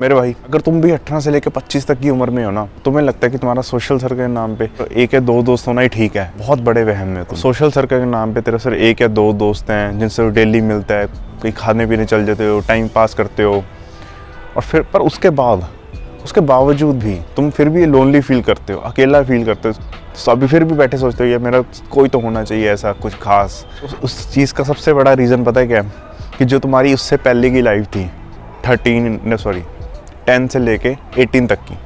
मेरे भाई, अगर तुम भी 18 से लेकर 25 तक की उम्र में हो ना, तुम्हें लगता है कि तुम्हारा सोशल सर्कल के नाम पे तो एक या दो दोस्त होना ही ठीक है, बहुत बड़े वहम में तुम। सोशल सर्कल के नाम पे तेरा सिर्फ एक या दो दोस्त हैं जिनसे डेली मिलता है, कहीं खाने पीने चल जाते हो, टाइम पास करते हो, और फिर पर उसके बावजूद भी तुम फिर भी लोनली फील करते हो, अकेला फील करते हो। तो अभी फिर भी बैठे सोचते हो यार मेरा कोई तो होना चाहिए ऐसा कुछ खास। उस चीज़ का सबसे बड़ा रीज़न पता है क्या है? कि जो तुम्हारी उससे पहले की लाइफ थी 10 से लेके 18 तक की,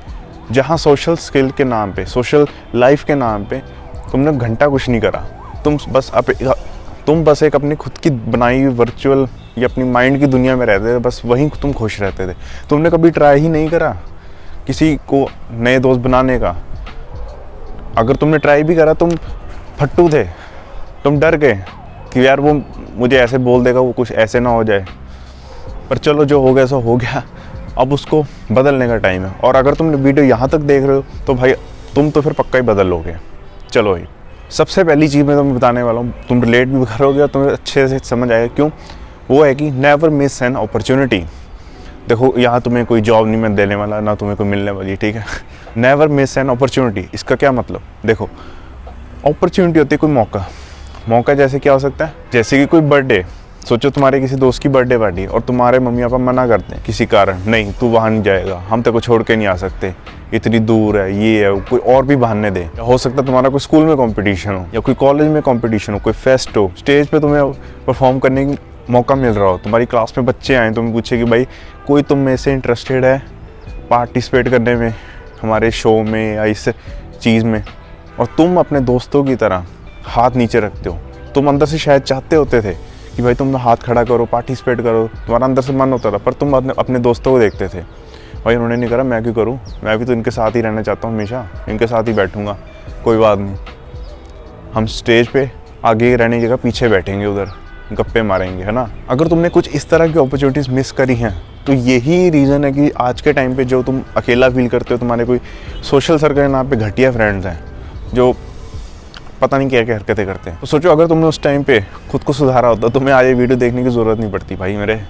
जहाँ सोशल स्किल के नाम पे, सोशल लाइफ के नाम पे तुमने घंटा कुछ नहीं करा। तुम बस एक अपनी खुद की बनाई हुई वर्चुअल या अपनी माइंड की दुनिया में रहते थे, बस वहीं तुम खुश रहते थे। तुमने कभी ट्राई ही नहीं करा किसी को नए दोस्त बनाने का। अगर तुमने ट्राई भी करा, तुम फट्टू थे, तुम डर गए कि यार वो मुझे ऐसे बोल देगा, वो कुछ ऐसे ना हो जाए। पर चलो, जो हो गया सो हो गया, अब उसको बदलने का टाइम है। और अगर तुम वीडियो यहाँ तक देख रहे हो तो भाई तुम तो फिर पक्का ही बदल लोगे। चलो भाई, सबसे पहली चीज़ मैं तुम्हें बताने वाला हूँ, तुम रिलेट भी करोगे और तुम्हें अच्छे से समझ आएगा क्यों। वो है कि नेवर मिस एन अपॉर्चुनिटी। देखो, यहाँ तुम्हें कोई जॉब नहीं मैं देने वाला, ना तुम्हें कोई मिलने वाली, ठीक है। नेवर मिस एन अपॉर्चुनिटी, इसका क्या मतलब? देखो, अपॉर्चुनिटी होती है कोई मौका जैसे क्या हो सकता है? जैसे कि कोई बर्थडे, सोचो तुम्हारे किसी दोस्त की बर्थडे पार्टी और तुम्हारे मम्मी पापा मना करते हैं किसी कारण, नहीं तू वहाँ नहीं जाएगा, हम तेरे को छोड़ के नहीं आ सकते, इतनी दूर है, ये है, कोई और भी बहाने दे। हो सकता है तुम्हारा कोई स्कूल में कंपटीशन हो या कोई कॉलेज में कंपटीशन हो, कोई फेस्ट हो, स्टेज पे तुम्हें परफॉर्म करने की मौका मिल रहा हो, तुम्हारी क्लास में बच्चे आए, तुम्हें पूछे कि भाई कोई तुम में से इंटरेस्टेड है पार्टिसिपेट करने में हमारे शो में या इस चीज़ में, और तुम अपने दोस्तों की तरह हाथ नीचे रखते हो। तुम अंदर से शायद चाहते होते थे कि भाई तुम हाथ खड़ा करो, पार्टिसिपेट करो, तुम्हारा अंदर से मन होता था, पर तुम अपने दोस्तों को देखते थे, भाई उन्होंने नहीं करा, मैं क्यों करूँ, मैं भी तो इनके साथ ही रहना चाहता हूँ, हमेशा इनके साथ ही बैठूँगा, कोई बात नहीं, हम स्टेज पे आगे रहने की जगह पीछे बैठेंगे, उधर गप्पे मारेंगे, है ना। अगर तुमने कुछ इस तरह की अपॉर्चुनिटीज़ मिस करी हैं तो यही रीज़न है कि आज के टाइम पे जो तुम अकेला फील करते हो, तुम्हारे कोई सोशल सर्कल के नाम पे घटिया फ्रेंड्स हैं जो पता नहीं क्या क्या हरकतें करते हैं। तो सोचो, अगर तुमने उस टाइम पे खुद को सुधारा होता, तुम्हें आज ये वीडियो देखने की ज़रूरत नहीं पड़ती भाई मेरे।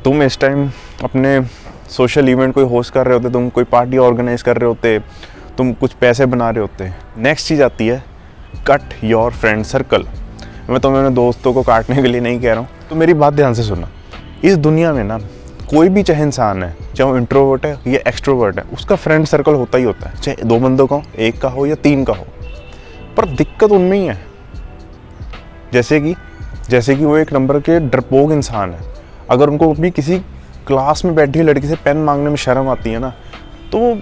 तुम इस टाइम अपने सोशल इवेंट कोई होस्ट कर रहे होते, तुम कोई पार्टी ऑर्गेनाइज कर रहे होते, तुम कुछ पैसे बना रहे होते। नेक्स्ट चीज़ आती है कट योर फ्रेंड सर्कल। मैं तुम्हें अपने दोस्तों को काटने के लिए नहीं कह रहा हूँ, तो मेरी बात ध्यान से सुनना। इस दुनिया में ना कोई भी चाहे इंसान है, चाहे वो इंट्रोवर्ट है या एक्सट्रोवर्ट है, उसका फ्रेंड सर्कल होता ही होता है, चाहे 2 बंदों का हो, 1 का हो या 3 का हो। पर दिक्कत उनमें ही है, जैसे कि वो एक नंबर के डरपोक इंसान है। अगर उनको अपनी किसी क्लास में बैठी लड़की से पेन मांगने में शर्म आती है ना, तो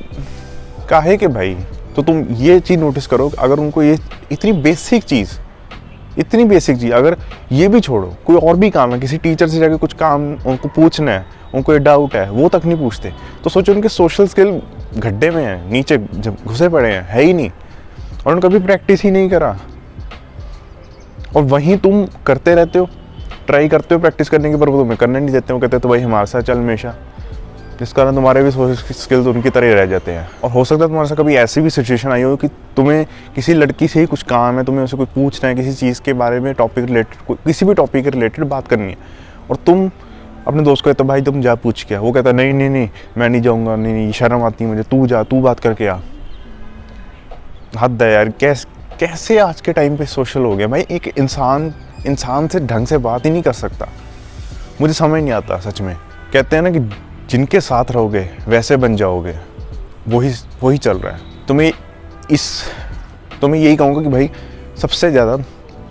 काहे के भाई। तो तुम ये चीज़ नोटिस करो, अगर उनको ये इतनी बेसिक चीज़, अगर ये भी छोड़ो, कोई और भी काम है, किसी टीचर से जाके कुछ काम उनको पूछना है, उनको ये डाउट है, वो तक नहीं पूछते, तो सोचो उनके सोशल स्किल गड्ढे में है, नीचे जब घुसे पड़े हैं, है ही नहीं, और उन्होंने कभी प्रैक्टिस ही नहीं करा। और वहीं तुम करते रहते हो, ट्राई करते हो प्रैक्टिस करने की, पर वो तुम्हें करने नहीं देते हो, कहते तो भाई हमारे साथ चल हमेशा, जिस कारण तुम्हारे भी सोशल स्किल्स उनकी तरह रह जाते हैं। और हो सकता है तुम्हारे साथ कभी ऐसी भी सिचुएशन आई हो कि तुम्हें किसी लड़की से ही कुछ काम है, तुम्हें उससे कोई पूछना है किसी चीज़ के बारे में, किसी भी टॉपिक के रिलेटेड बात करनी है, और तुम अपने दोस्त को कहते हो भाई तुम जा पूछ के आ, वो कहता है नहीं मैं नहीं जाऊँगा, नहीं शर्म आती है मुझे, तू जा, तू बात करके आ। हद है यार, कैसे आज के टाइम पे सोशल हो गया भाई। एक इंसान से ढंग से बात ही नहीं कर सकता, मुझे समझ नहीं आता सच में। कहते हैं ना कि जिनके साथ रहोगे वैसे बन जाओगे, वही चल रहा है। तुम्हें यही कहूँगा कि भाई सबसे ज़्यादा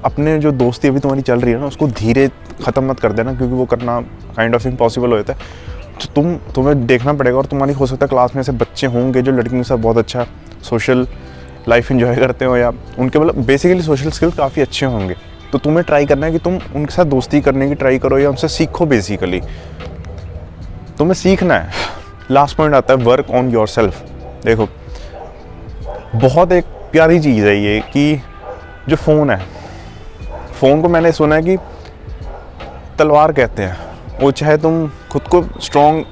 अपने जो दोस्ती अभी तुम्हारी चल रही है ना, उसको धीरे ख़त्म मत कर देना, क्योंकि वो करना काइंड ऑफ इम्पॉसिबल हो जाता है। तो तुम्हें देखना पड़ेगा, और तुम्हारी हो सकता है क्लास में ऐसे बच्चे होंगे जो लड़कियों के साथ बहुत अच्छा सोशल लाइफ एंजॉय करते हो, या उनके मतलब बेसिकली सोशल स्किल्स काफ़ी अच्छे होंगे। तो तुम्हें ट्राई करना है कि तुम उनके साथ दोस्ती करने की ट्राई करो या उनसे सीखो। बेसिकली तुम्हें सीखना है। लास्ट पॉइंट आता है वर्क ऑन योर सेल्फ। देखो, बहुत एक प्यारी चीज़ है ये कि जो फ़ोन है, फ़ोन को मैंने सुना है कि तलवार कहते हैं। वो चाहे तुम खुद को स्ट्रॉन्ग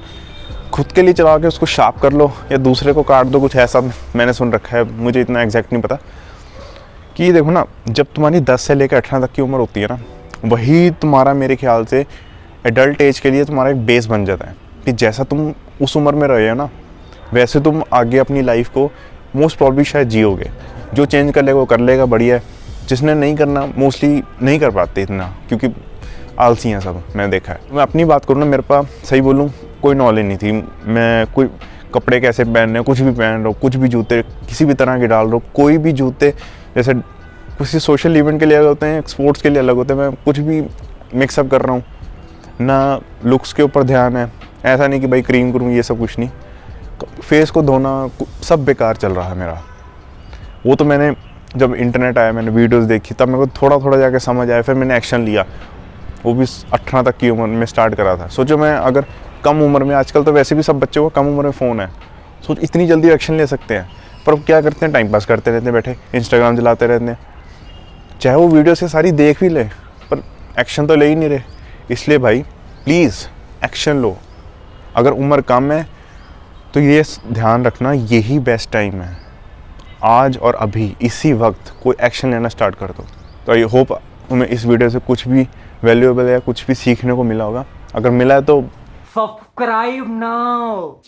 खुद के लिए चला के उसको शार्प कर लो या दूसरे को काट दो, कुछ ऐसा मैंने सुन रखा है, मुझे इतना एग्जैक्ट नहीं पता। कि देखो ना, जब तुम्हारी 10 से लेकर 18 तक की उम्र होती है ना, वही तुम्हारा मेरे ख्याल से एडल्ट एज के लिए तुम्हारा एक बेस बन जाता है कि जैसा तुम उस उम्र में रहे हो ना, वैसे तुम आगे अपनी लाइफ को मोस्ट प्रॉब्ली शायद जियोगे। जो चेंज कर लेगा वो कर लेगा, बढ़िया है। जिसने नहीं करना मोस्टली नहीं कर पाते इतना, क्योंकि आलसी हैं सब, मैंने देखा है। मैं अपनी बात करूँ ना, मेरे पास सही बोलूँ कोई नॉलेज नहीं थी। मैं कोई कपड़े कैसे पहनने, कुछ भी पहन रहा हूँ, कुछ भी जूते किसी भी तरह के डाल रहा हूँ, कोई भी जूते जैसे किसी सोशल इवेंट के लिए अलग होते हैं, स्पोर्ट्स के लिए अलग होते हैं, मैं कुछ भी मिक्सअप कर रहा हूँ ना। लुक्स के ऊपर ध्यान है, ऐसा नहीं कि भाई क्रीम करूँ, ये सब कुछ नहीं। फेस को धोना सब बेकार चल रहा है मेरा। वो तो मैंने जब इंटरनेट आया, मैंने वीडियोस देखी, तब मेरे को थोड़ा थोड़ा जाके समझ आया, फिर मैंने एक्शन लिया। वो भी 18 तक की उम्र में स्टार्ट करा था। सोचो मैं अगर कम उम्र में, आजकल तो वैसे भी सब बच्चों को कम उम्र में फ़ोन है, सोच इतनी जल्दी एक्शन ले सकते हैं। पर अब क्या करते हैं, टाइम पास करते रहते हैं, बैठे इंस्टाग्राम चलाते रहते हैं। चाहे वो वीडियो से सारी देख भी ले, पर एक्शन तो ले ही नहीं रहे। इसलिए भाई प्लीज़ एक्शन लो। अगर उम्र कम है तो ये ध्यान रखना, यही बेस्ट टाइम है, आज और अभी इसी वक्त कोई एक्शन लेना स्टार्ट कर दो। तो आई होप तुम्हें इस वीडियो से कुछ भी वैल्यूएबल या कुछ भी सीखने को मिला होगा। अगर मिला है तो सब्सक्राइब नाउ।